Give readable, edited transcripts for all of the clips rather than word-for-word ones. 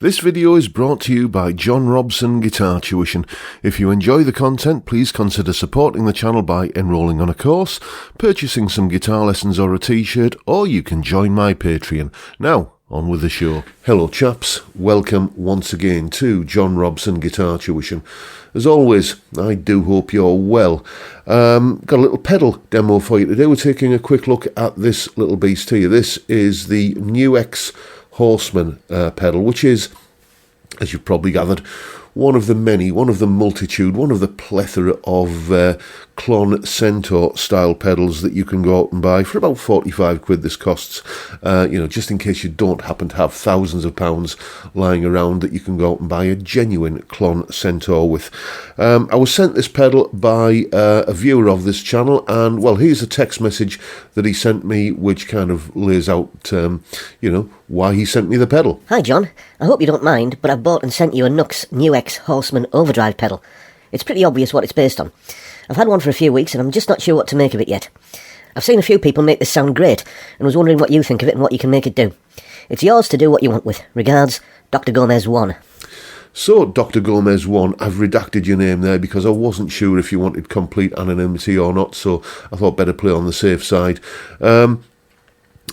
This video is brought to you by John Robson Guitar Tuition. If you enjoy the content, please consider supporting the channel by enrolling on a course, purchasing some guitar lessons or a t-shirt, or you can join my Patreon. Now, on with the show. Hello chaps, welcome once again to John Robson Guitar Tuition. As always, I do hope you're well. Got a little pedal demo for you today. We're taking a quick look at this little beast here. This is the New X Horseman pedal, which is, as you've probably gathered, one of the many, one of the multitude, one of the plethora of Klon Centaur style pedals that you can go out and buy for about 45 quid. This costs, just in case you don't happen to have thousands of pounds lying around, that you can go out and buy a genuine Klon Centaur with. I was sent this pedal by a viewer of this channel, and well, here's a text message that he sent me which kind of lays out, why he sent me the pedal. Hi John, I hope you don't mind, but I've bought and sent you a Nux New X Horseman overdrive pedal. It's pretty obvious what it's based on. I've had one for a few weeks and I'm just not sure what to make of it yet. I've seen a few people make this sound great and was wondering what you think of it and what you can make it do. It's yours to do what you want with. Regards, Dr. Gomez 1. So, Dr. Gomez 1, I've redacted your name there because I wasn't sure if you wanted complete anonymity or not, so I thought better play on the safe side.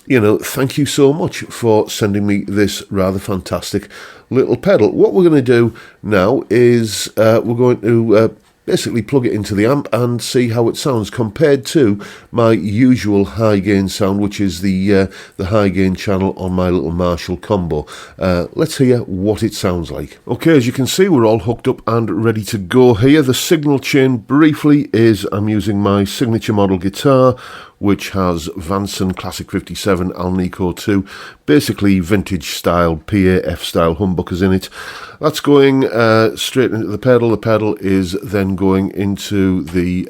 Thank you so much for sending me this rather fantastic little pedal. What we're going to do now is we're going to basically plug it into the amp and see how it sounds compared to my usual high gain sound, which is the high gain channel on my little Marshall combo. Let's hear what it sounds like. Okay, as you can see, we're all hooked up and ready to go here. The signal chain briefly is I'm using my signature model guitar, which has Vanson Classic 57 Alnico 2, basically vintage style, PAF style humbuckers in it. That's going straight into the pedal. The pedal is then going into the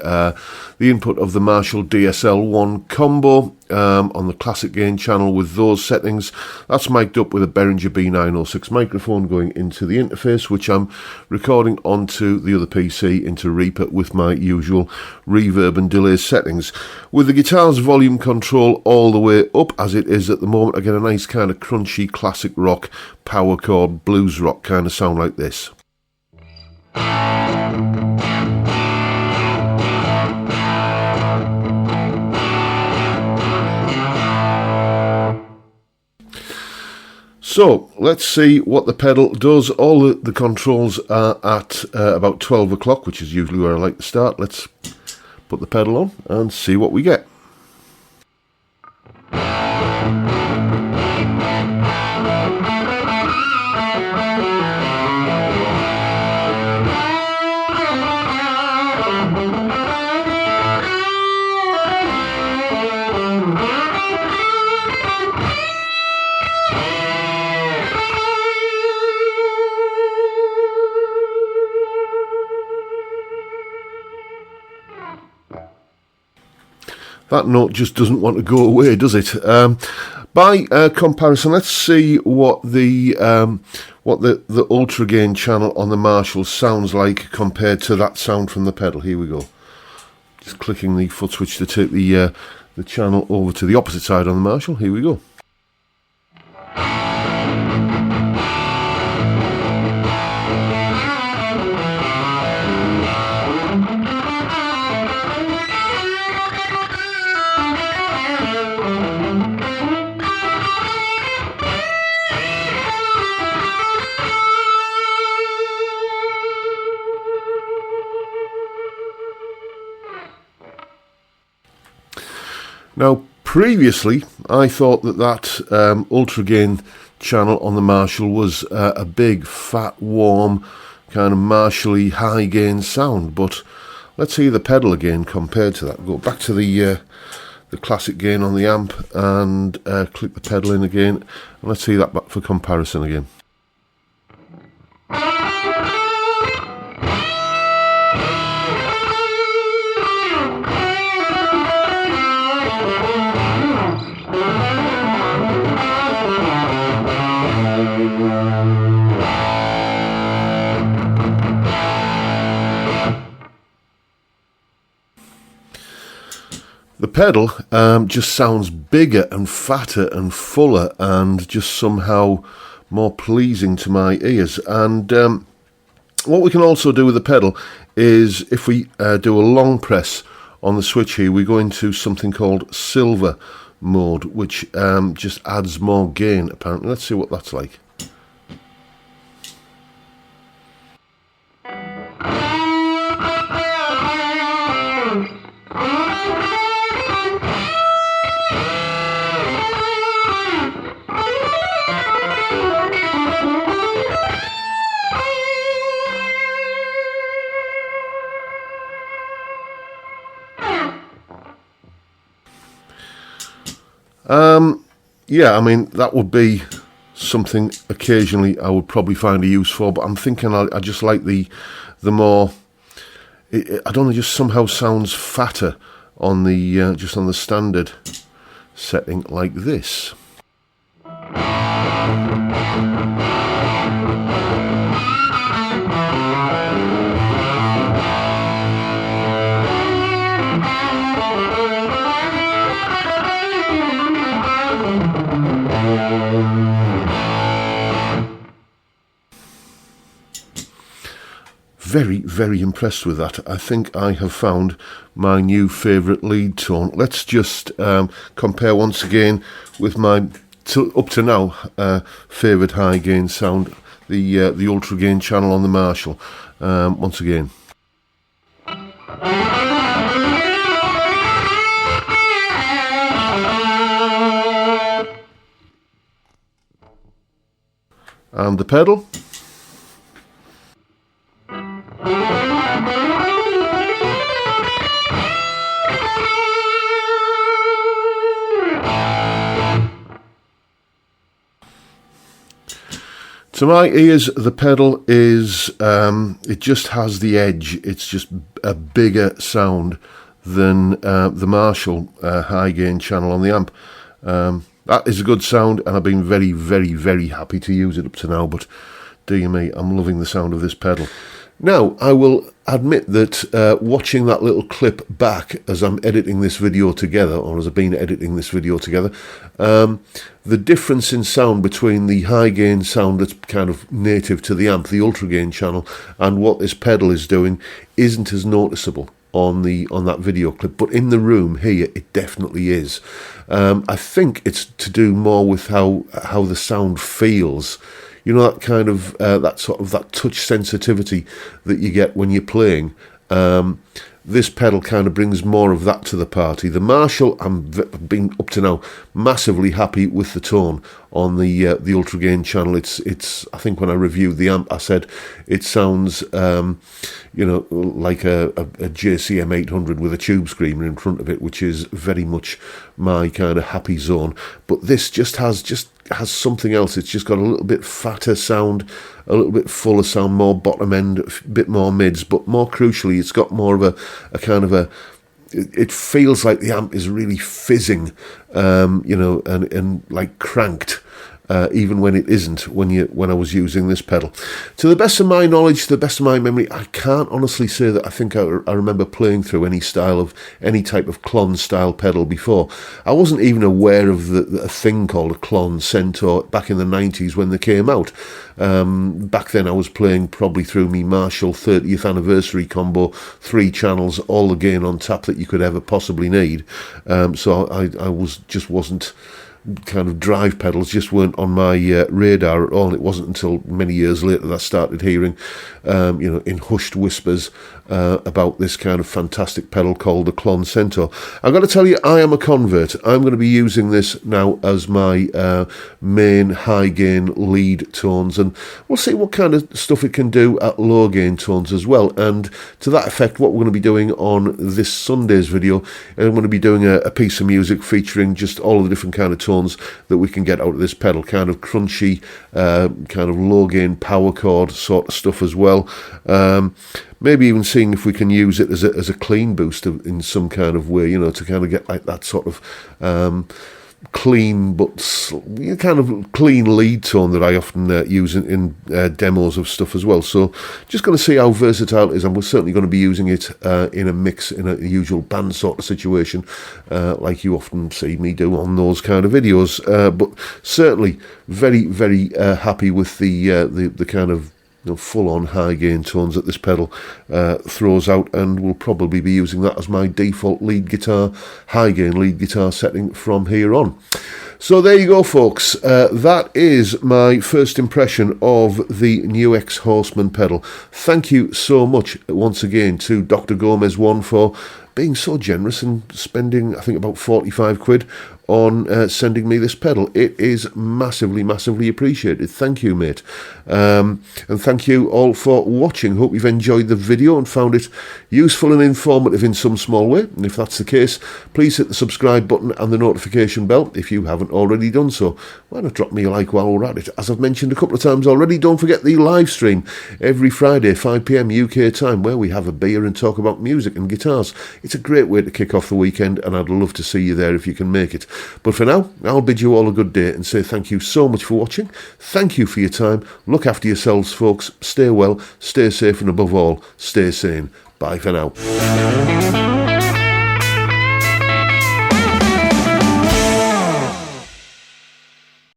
input of the Marshall DSL-1 combo on the classic gain channel with those settings. That's mic'd up with a Behringer B906 microphone going into the interface, which I'm recording onto the other PC into Reaper with my usual reverb and delay settings. With the guitar's volume control all the way up as it is at the moment, I get a nice kind of crunchy classic rock, power chord, blues rock kind of sound like this. So, let's see what the pedal does. All the controls are at about 12 o'clock, which is usually where I like to start. Let's put the pedal on and see what we get. That note just doesn't want to go away, does it? By comparison, let's see what the ultra gain channel on the Marshall sounds like compared to that sound from the pedal. Here we go. Just clicking the foot switch to take the channel over to the opposite side on the Marshall. Here we go. Now, previously, I thought that ultra gain channel on the Marshall was a big, fat, warm, kind of Marshall-y high gain sound, but let's hear the pedal again compared to that. Go back to the classic gain on the amp and click the pedal in again, and let's see that back for comparison again. The pedal just sounds bigger and fatter and fuller and just somehow more pleasing to my ears. And what we can also do with the pedal is, if we do a long press on the switch here, we go into something called silver mode, which just adds more gain apparently. Let's see what that's like. Yeah, I mean, that would be something occasionally I would probably find a use for, but I'm thinking I just like the more, I don't know, just somehow sounds fatter on the just on the standard setting like this. Very, very impressed with that. I think I have found my new favourite lead tone. Let's just compare once again with my up to now favourite high gain sound, the ultra gain channel on the Marshall. Once again. And the pedal. To my ears, the pedal is, it just has the edge. It's just a bigger sound than the Marshall high gain channel on the amp. That is a good sound, and I've been very, very, very happy to use it up to now, but dear me, I'm loving the sound of this pedal. Now, I will admit that watching that little clip back as I'm editing this video together, or as I've been editing this video together, the difference in sound between the high gain sound that's kind of native to the amp, the ultra gain channel, and what this pedal is doing isn't as noticeable on that video clip, but in the room here it definitely is. I think it's to do more with how the sound feels. You know, that kind of that touch sensitivity that you get when you're playing. This pedal kind of brings more of that to the party. The Marshall, I've been up to now massively happy with the tone on the ultra gain channel. It's I think when I reviewed the amp, I said it sounds you know, like a JCM 800 with a tube screamer in front of it, which is very much my kind of happy zone. But this just has something else. It's just got a little bit fatter sound, a little bit fuller sound, more bottom end, a bit more mids, but more crucially, it's got more of a kind of a, it feels like the amp is really fizzing, you know, and like cranked. Even when it isn't, when I was using this pedal. To the best of my knowledge, to the best of my memory, I can't honestly say that I think I remember playing through any type of Klon style pedal before. I wasn't even aware of a thing called a Klon Centaur back in the 90s when they came out. Back then I was playing probably through me Marshall 30th anniversary combo, 3 channels, all the gain on tap that you could ever possibly need. So I wasn't kind of drive pedals just weren't on my radar at all. And it wasn't until many years later that I started hearing, you know, in hushed whispers about this kind of fantastic pedal called the Klon Centaur. I've got to tell you, I am a convert. I'm going to be using this now as my main high gain lead tones, and we'll see what kind of stuff it can do at low gain tones as well. And to that effect, what we're going to be doing on this Sunday's video, I'm going to be doing a piece of music featuring just all of the different kind of tones that we can get out of this pedal, kind of crunchy, kind of low gain power chord sort of stuff as well. Maybe even seeing if we can use it as a clean boost in some kind of way, you know, to kind of get like that sort of clean but kind of clean lead tone that I often use in demos of stuff as well. So just going to see how versatile it is, and we're certainly going to be using it in a mix, in a usual band sort of situation, like you often see me do on those kind of videos. But certainly very, very happy with the kind of full-on high gain tones that this pedal throws out, and we'll probably be using that as my default lead guitar, high gain lead guitar setting from here on. So there you go, folks. That is my first impression of the new Horseman pedal. Thank you so much once again to Dr. Gomez 1 for being so generous and spending, I think, about 45 quid on sending me this pedal. It is massively, massively appreciated. Thank you, mate. And thank you all for watching. Hope you've enjoyed the video and found it useful and informative in some small way. And if that's the case, please hit the subscribe button and the notification bell if you haven't already done so. Why not drop me a like while we're at it? As I've mentioned a couple of times already, don't forget the live stream every Friday, 5 PM UK time, where we have a beer and talk about music and guitars. It's a great way to kick off the weekend, and I'd love to see you there if you can make it. But for now, I'll bid you all a good day and say thank you so much for watching. Thank you for your time. Look after yourselves, folks. Stay well, stay safe, and above all, stay sane. Bye for now.